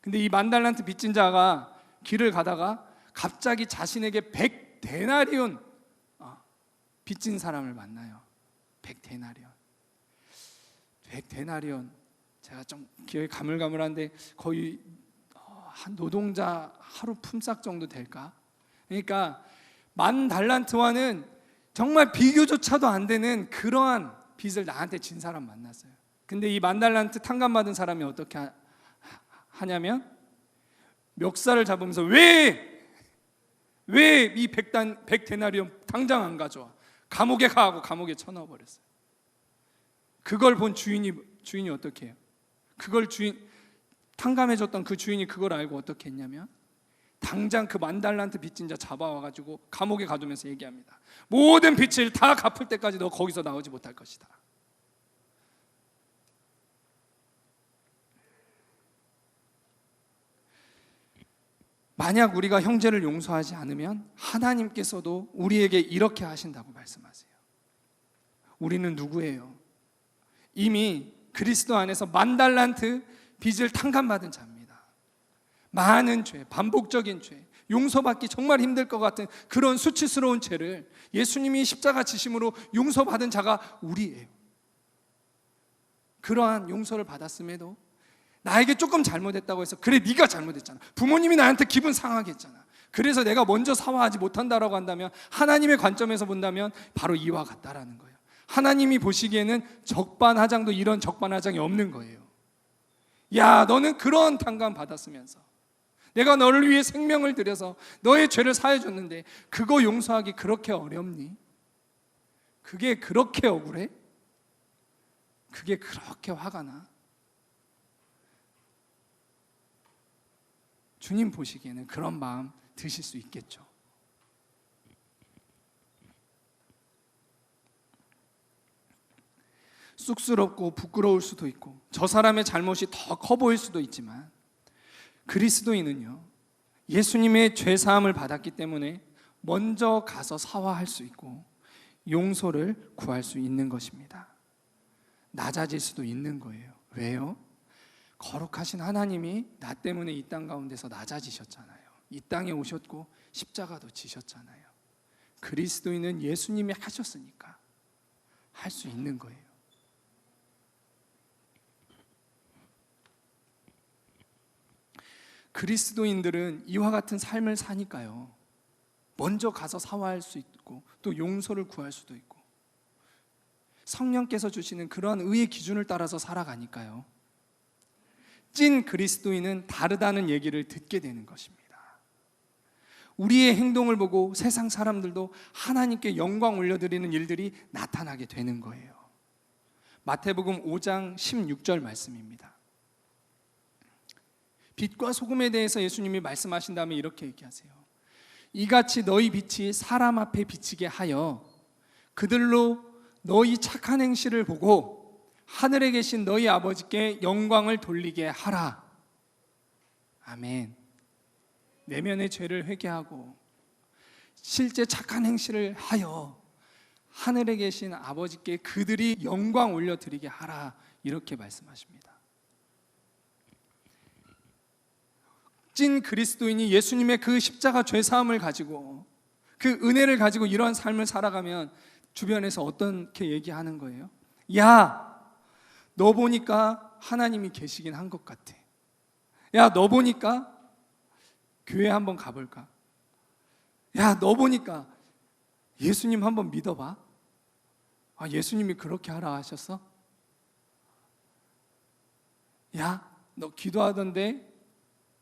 근데 이 10,000달란트 빚진 자가 길을 가다가 갑자기 자신에게 100데나리온 빚진 사람을 만나요. 100데나리온. 제가 좀 기억이 가물가물한데 거의 한 노동자 하루 품삯 정도 될까? 그러니까 10,000달란트와는 정말 비교조차도 안 되는 그러한 빚을 나한테 진 사람 만났어요. 근데 이 10,000달란트 탕감받은 사람이 어떻게 하냐면 멱살을 잡으면서 왜 이 100데나리온 당장 안 가져와? 감옥에 가고 감옥에 쳐넣어 버렸어요. 그걸 본 주인이 어떻게 해요? 그걸 탕감해줬던 그 주인이 그걸 알고 어떻게 했냐면 당장 그 10,000달란트 빚진 자 잡아와가지고 감옥에 가두면서 얘기합니다. 모든 빚을 다 갚을 때까지 너 거기서 나오지 못할 것이다. 만약 우리가 형제를 용서하지 않으면 하나님께서도 우리에게 이렇게 하신다고 말씀하세요. 우리는 누구예요? 이미 그리스도 안에서 10,000달란트 빚을 탕감받은 자입니다. 많은 죄, 반복적인 죄, 용서받기 정말 힘들 것 같은 그런 수치스러운 죄를 예수님이 십자가 지심으로 용서받은 자가 우리예요. 그러한 용서를 받았음에도 나에게 조금 잘못했다고 해서 그래 네가 잘못했잖아, 부모님이 나한테 기분 상하게 했잖아, 그래서 내가 먼저 사과하지 못한다라고 한다면 하나님의 관점에서 본다면 바로 이와 같다라는 거예요. 하나님이 보시기에는 적반하장도 이런 적반하장이 없는 거예요. 야, 너는 그런 탕감 받았으면서 내가 너를 위해 생명을 들여서 너의 죄를 사해줬는데 그거 용서하기 그렇게 어렵니? 그게 그렇게 억울해? 그게 그렇게 화가 나? 주님 보시기에는 그런 마음 드실 수 있겠죠. 쑥스럽고 부끄러울 수도 있고 저 사람의 잘못이 더 커 보일 수도 있지만 그리스도인은요, 예수님의 죄사함을 받았기 때문에 먼저 가서 사과할 수 있고 용서를 구할 수 있는 것입니다. 낮아질 수도 있는 거예요. 왜요? 거룩하신 하나님이 나 때문에 이 땅 가운데서 낮아지셨잖아요. 이 땅에 오셨고 십자가도 지셨잖아요. 그리스도인은 예수님이 하셨으니까 할 수 있는 거예요. 그리스도인들은 이와 같은 삶을 사니까요, 먼저 가서 사과할 수 있고 또 용서를 구할 수도 있고 성령께서 주시는 그러한 의의 기준을 따라서 살아가니까요, 찐 그리스도인은 다르다는 얘기를 듣게 되는 것입니다. 우리의 행동을 보고 세상 사람들도 하나님께 영광 올려드리는 일들이 나타나게 되는 거예요. 마태복음 5장 16절 말씀입니다. 빛과 소금에 대해서 예수님이 말씀하신 다음에 이렇게 얘기하세요. 이같이 너희 빛이 사람 앞에 비치게 하여 그들로 너희 착한 행실을 보고 하늘에 계신 너희 아버지께 영광을 돌리게 하라. 아멘. 내면의 죄를 회개하고 실제 착한 행실을 하여 하늘에 계신 아버지께 그들이 영광 올려드리게 하라, 이렇게 말씀하십니다. 찐 그리스도인이 예수님의 그 십자가 죄사함을 가지고 그 은혜를 가지고 이러한 삶을 살아가면 주변에서 어떻게 얘기하는 거예요? 야, 너 보니까 하나님이 계시긴 한 것 같아. 야, 너 보니까 교회 한번 가볼까? 야, 너 보니까 예수님 한번 믿어봐. 아, 예수님이 그렇게 하라 하셨어? 야, 너 기도하던데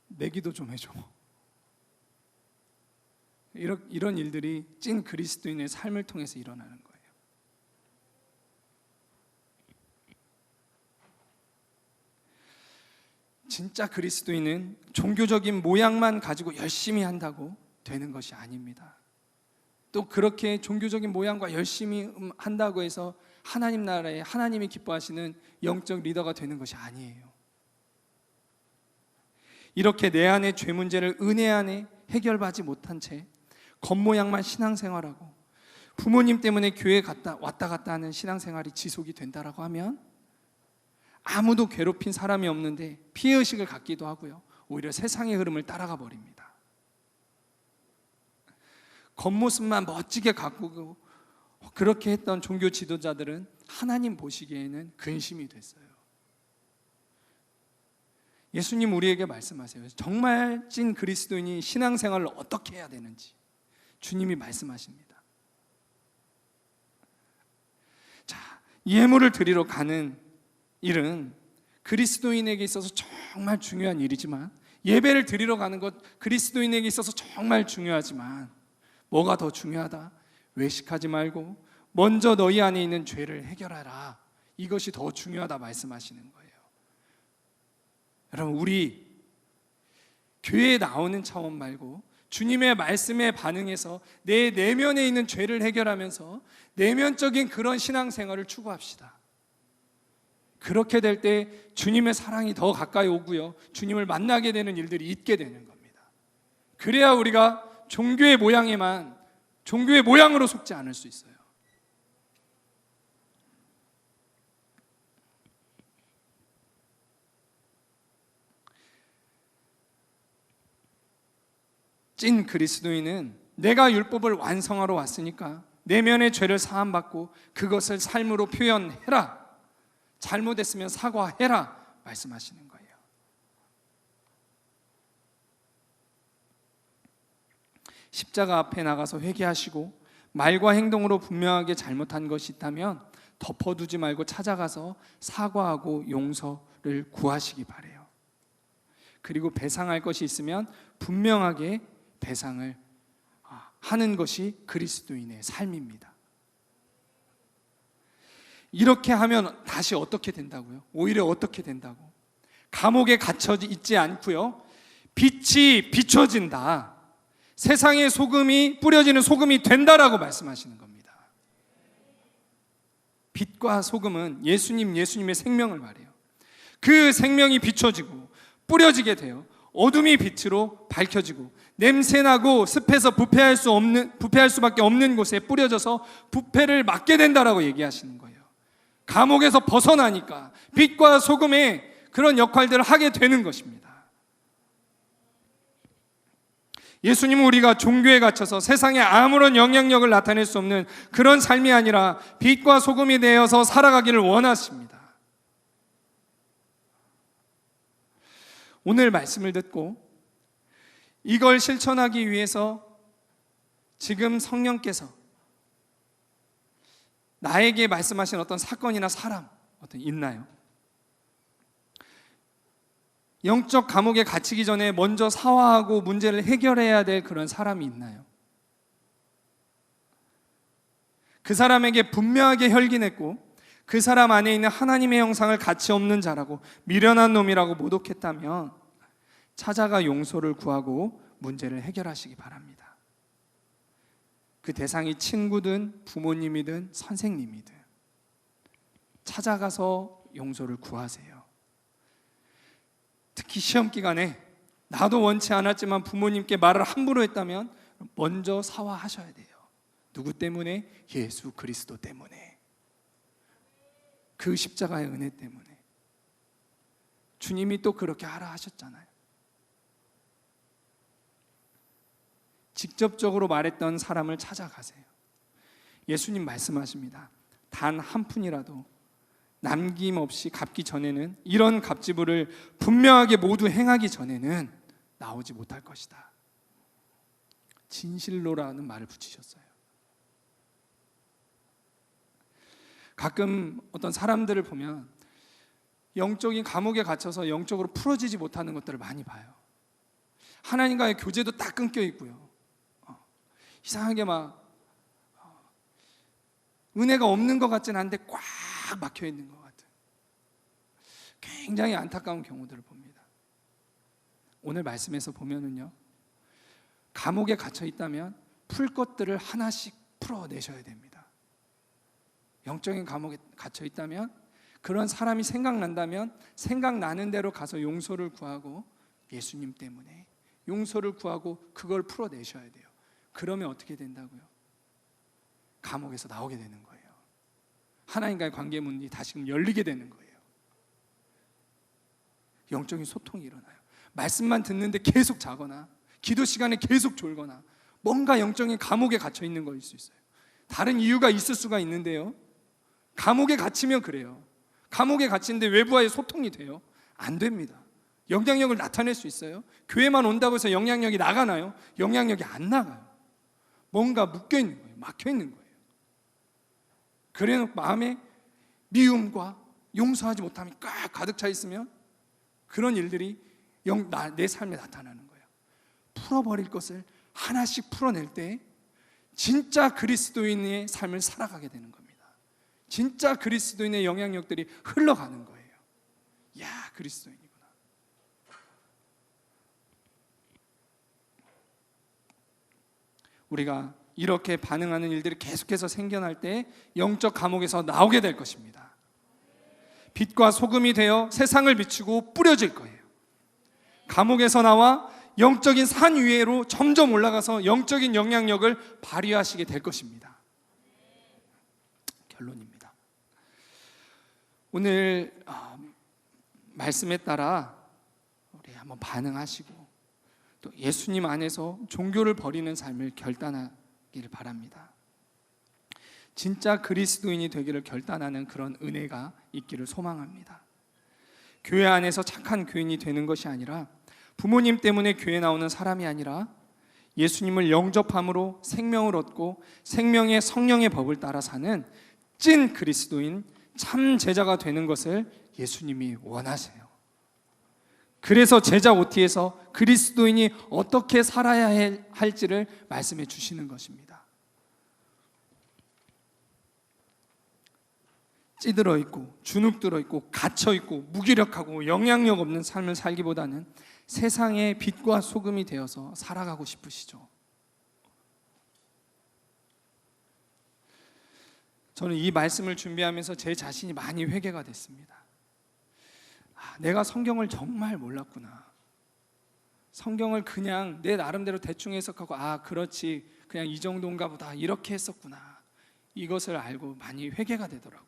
내 기도 좀 해줘. 이런 일들이 찐 그리스도인의 삶을 통해서 일어나는 거예요. 진짜 그리스도인은 종교적인 모양만 가지고 열심히 한다고 되는 것이 아닙니다. 또 그렇게 종교적인 모양과 열심히 한다고 해서 하나님 나라에 하나님이 기뻐하시는 영적 리더가 되는 것이 아니에요. 이렇게 내 안의 죄 문제를 은혜 안에 해결하지 못한 채 겉모양만 신앙생활하고 부모님 때문에 교회 왔다 갔다 하는 신앙생활이 지속이 된다라고 하면 아무도 괴롭힌 사람이 없는데 피해의식을 갖기도 하고요, 오히려 세상의 흐름을 따라가 버립니다. 겉모습만 멋지게 가꾸고 그렇게 했던 종교 지도자들은 하나님 보시기에는 근심이 됐어요. 예수님 우리에게 말씀하세요. 정말 찐 그리스도인이 신앙생활을 어떻게 해야 되는지 주님이 말씀하십니다. 자, 예물을 드리러 가는 일은 그리스도인에게 있어서 정말 중요한 일이지만, 예배를 드리러 가는 것 그리스도인에게 있어서 정말 중요하지만, 뭐가 더 중요하다? 외식하지 말고 먼저 너희 안에 있는 죄를 해결하라. 이것이 더 중요하다 말씀하시는 거예요. 여러분, 우리 교회에 나오는 차원 말고 주님의 말씀에 반응해서 내 내면에 있는 죄를 해결하면서 내면적인 그런 신앙생활을 추구합시다. 그렇게 될 때 주님의 사랑이 더 가까이 오고요, 주님을 만나게 되는 일들이 있게 되는 겁니다. 그래야 우리가 종교의 모양으로 속지 않을 수 있어요. 찐 그리스도인은 내가 율법을 완성하러 왔으니까 내면의 죄를 사함받고 그것을 삶으로 표현해라, 잘못했으면 사과해라 말씀하시는 거예요. 십자가 앞에 나가서 회개하시고 말과 행동으로 분명하게 잘못한 것이 있다면 덮어두지 말고 찾아가서 사과하고 용서를 구하시기 바라요. 그리고 배상할 것이 있으면 분명하게 배상을 하는 것이 그리스도인의 삶입니다. 이렇게 하면 다시 어떻게 된다고요? 오히려 어떻게 된다고? 감옥에 갇혀 있지 않고요, 빛이 비춰진다. 세상의 소금이 뿌려지는 소금이 된다라고 말씀하시는 겁니다. 빛과 소금은 예수님의 생명을 말해요. 그 생명이 비춰지고 뿌려지게 돼요. 어둠이 빛으로 밝혀지고 냄새나고 습해서 부패할 수밖에 없는 곳에 뿌려져서 부패를 막게 된다라고 얘기하시는 거예요. 감옥에서 벗어나니까 빛과 소금의 그런 역할들을 하게 되는 것입니다. 예수님은 우리가 종교에 갇혀서 세상에 아무런 영향력을 나타낼 수 없는 그런 삶이 아니라 빛과 소금이 되어서 살아가기를 원하십니다. 오늘 말씀을 듣고 이걸 실천하기 위해서 지금 성령께서 나에게 말씀하신 어떤 사건이나 사람 있나요? 영적 감옥에 갇히기 전에 먼저 사화하고 문제를 해결해야 될 그런 사람이 있나요? 그 사람에게 분명하게 혈기냈고 그 사람 안에 있는 하나님의 형상을 가치 없는 자라고 미련한 놈이라고 모독했다면 찾아가 용서를 구하고 문제를 해결하시기 바랍니다. 그 대상이 친구든 부모님이든 선생님이든 찾아가서 용서를 구하세요. 특히 시험 기간에 나도 원치 않았지만 부모님께 말을 함부로 했다면 먼저 사과하셔야 돼요. 누구 때문에? 예수 그리스도 때문에. 그 십자가의 은혜 때문에. 주님이 또 그렇게 하라 하셨잖아요. 직접적으로 말했던 사람을 찾아가세요. 예수님 말씀하십니다. 단 한 푼이라도 남김없이 갚기 전에는, 이런 갑지부를 분명하게 모두 행하기 전에는 나오지 못할 것이다. 진실로라는 말을 붙이셨어요. 가끔 어떤 사람들을 보면 영적인 감옥에 갇혀서 영적으로 풀어지지 못하는 것들을 많이 봐요. 하나님과의 교제도 딱 끊겨 있고요, 이상하게 막 은혜가 없는 것 같진 않은데 꽉 막혀 있는 것 같은 굉장히 안타까운 경우들을 봅니다. 오늘 말씀에서 보면은요, 감옥에 갇혀 있다면 풀 것들을 하나씩 풀어내셔야 됩니다. 영적인 감옥에 갇혀 있다면, 그런 사람이 생각난다면 생각나는 대로 가서 용서를 구하고 예수님 때문에 용서를 구하고 그걸 풀어내셔야 돼요. 그러면 어떻게 된다고요? 감옥에서 나오게 되는 거예요. 하나님과의 관계 문이 다시금 열리게 되는 거예요. 영적인 소통이 일어나요. 말씀만 듣는데 계속 자거나 기도 시간에 계속 졸거나 뭔가 영적인 감옥에 갇혀 있는 거일 수 있어요. 다른 이유가 있을 수가 있는데요, 감옥에 갇히면 그래요. 감옥에 갇히는데 외부와의 소통이 돼요? 안 됩니다. 영향력을 나타낼 수 있어요? 교회만 온다고 해서 영향력이 나가나요? 영향력이 안 나가요. 뭔가 묶여 있는 거예요. 막혀 있는 거예요. 그래놓고 마음에 미움과 용서하지 못함이 꽉 가득 차 있으면 그런 일들이 내 삶에 나타나는 거예요. 풀어버릴 것을 하나씩 풀어낼 때 진짜 그리스도인의 삶을 살아가게 되는 겁니다. 진짜 그리스도인의 영향력들이 흘러가는 거예요. 야, 그리스도인이구나. 우리가 이렇게 반응하는 일들이 계속해서 생겨날 때 영적 감옥에서 나오게 될 것입니다. 빛과 소금이 되어 세상을 비추고 뿌려질 거예요. 감옥에서 나와 영적인 산 위로 점점 올라가서 영적인 영향력을 발휘하시게 될 것입니다. 결론입니다. 오늘 말씀에 따라 우리 한번 반응하시고 또 예수님 안에서 종교를 버리는 삶을 결단하기를 바랍니다. 진짜 그리스도인이 되기를 결단하는 그런 은혜가 있기를 소망합니다. 교회 안에서 착한 교인이 되는 것이 아니라 부모님 때문에 교회 나오는 사람이 아니라 예수님을 영접함으로 생명을 얻고 생명의 성령의 법을 따라 사는 찐 그리스도인, 참 제자가 되는 것을 예수님이 원하세요. 그래서 제자 OT에서 그리스도인이 어떻게 살아야 할지를 말씀해 주시는 것입니다. 찌들어 있고 주눅 들어 있고 갇혀 있고 무기력하고 영향력 없는 삶을 살기보다는 세상의 빛과 소금이 되어서 살아가고 싶으시죠? 저는 이 말씀을 준비하면서 제 자신이 많이 회개가 됐습니다. 내가 성경을 정말 몰랐구나. 성경을 그냥 내 나름대로 대충 해석하고 그렇지, 그냥 이 정도인가 보다, 이렇게 했었구나. 이것을 알고 많이 회개가 되더라고요.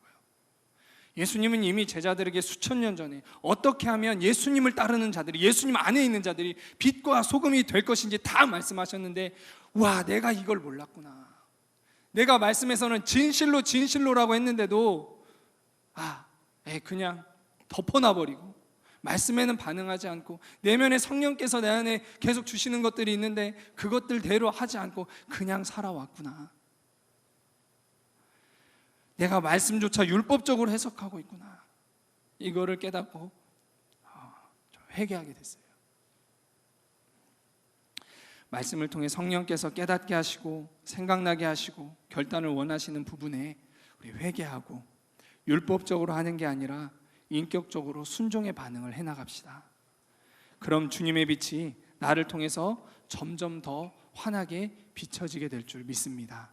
예수님은 이미 제자들에게 수천 년 전에 어떻게 하면 예수님을 따르는 자들이, 예수님 안에 있는 자들이 빛과 소금이 될 것인지 다 말씀하셨는데, 와, 내가 이걸 몰랐구나. 내가 말씀에서는 진실로라고 했는데도 그냥 덮어놔버리고 말씀에는 반응하지 않고 내면에 성령께서 내 안에 계속 주시는 것들이 있는데 그것들대로 하지 않고 그냥 살아왔구나. 내가 말씀조차 율법적으로 해석하고 있구나. 이거를 깨닫고 좀 회개하게 됐어요. 말씀을 통해 성령께서 깨닫게 하시고 생각나게 하시고 결단을 원하시는 부분에 우리 회개하고 율법적으로 하는 게 아니라 인격적으로 순종의 반응을 해나갑시다. 그럼 주님의 빛이 나를 통해서 점점 더 환하게 비춰지게 될 줄 믿습니다.